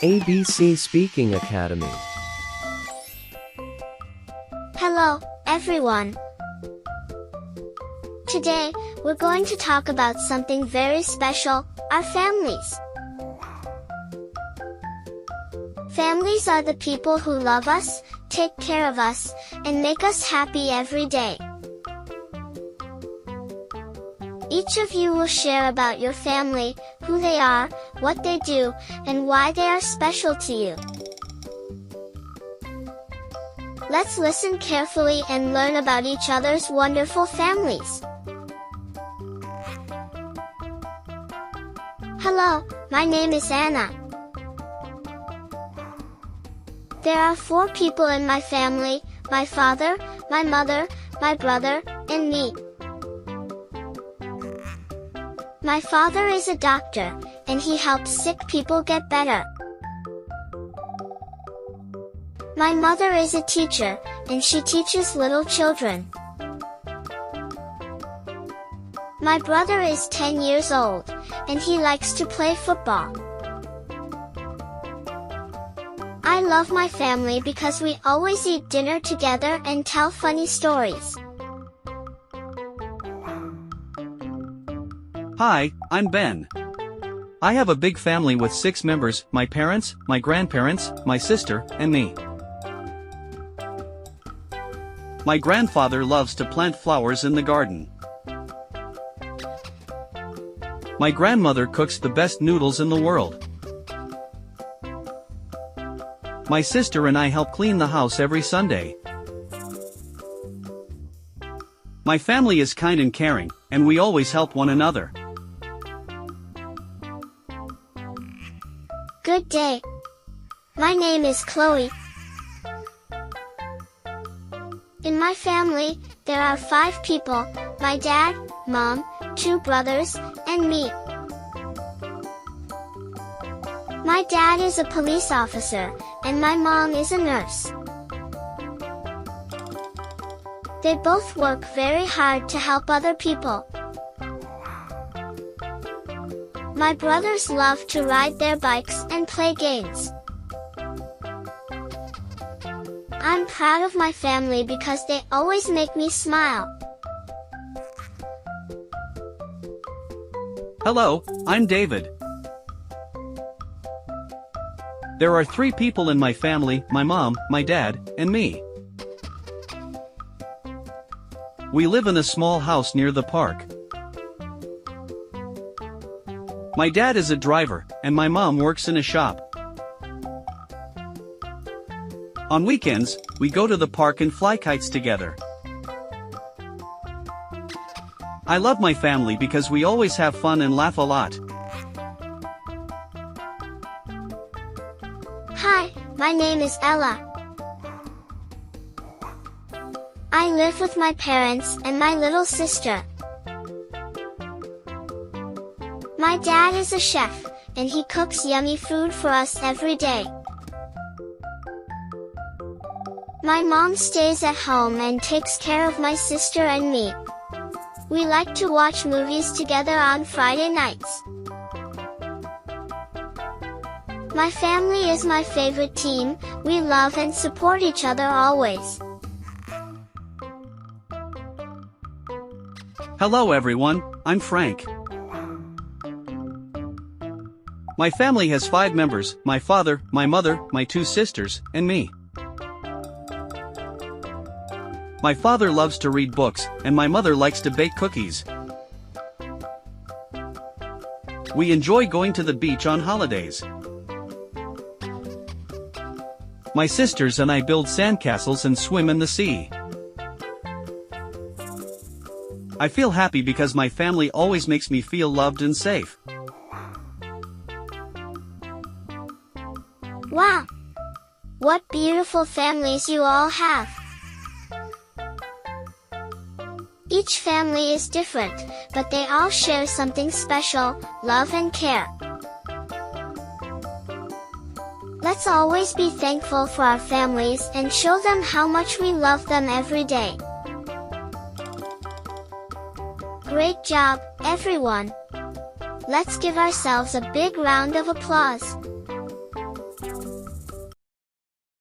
ABC Speaking Academy. Hello, everyone. Today, we're going to talk about something very special, our families. Families are the people who love us, take care of us, and make us happy every day. Each of you will share about your family, who they are, what they do, and why they are special to you. Let's listen carefully and learn about each other's wonderful families. Hello, my name is Anna. There are 4 people in my family: my father, my mother, my brother, and me. My father is a doctor, and he helps sick people get better. My mother is a teacher, and she teaches little children. My brother is 10 years old, and he likes to play football. I love my family because we always eat dinner together and tell funny stories. Hi, I'm Ben. I have a big family with 6 members: my parents, my grandparents, my sister, and me. My grandfather loves to plant flowers in the garden. My grandmother cooks the best noodles in the world. My sister and I help clean the house every Sunday. My family is kind and caring, and we always help one another. Good day. My name is Chloe. In my family, there are 5 people: my dad, mom, 2 brothers, and me. My dad is a police officer, and my mom is a nurse. They both work very hard to help other people. My brothers love to ride their bikes and play games. I'm proud of my family because they always make me smile. Hello, I'm David. There are 3 people in my family: my mom, my dad, and me. We live in a small house near the park. My dad is a driver, and my mom works in a shop. On weekends, we go to the park and fly kites together. I love my family because we always have fun and laugh a lot. Hi, my name is Ella. I live with my parents and my little sister. My dad is a chef, and he cooks yummy food for us every day. My mom stays at home and takes care of my sister and me. We like to watch movies together on Friday nights. My family is my favorite team. We love and support each other always. Hello everyone, I'm Frank. My family has 5 members: my father, my mother, my 2 sisters, and me. My father loves to read books, and my mother likes to bake cookies. We enjoy going to the beach on holidays. My sisters and I build sandcastles and swim in the sea. I feel happy because my family always makes me feel loved and safe. Wow! What beautiful families you all have! Each family is different, but they all share something special: love and care. Let's always be thankful for our families and show them how much we love them every day. Great job, everyone! Let's give ourselves a big round of applause.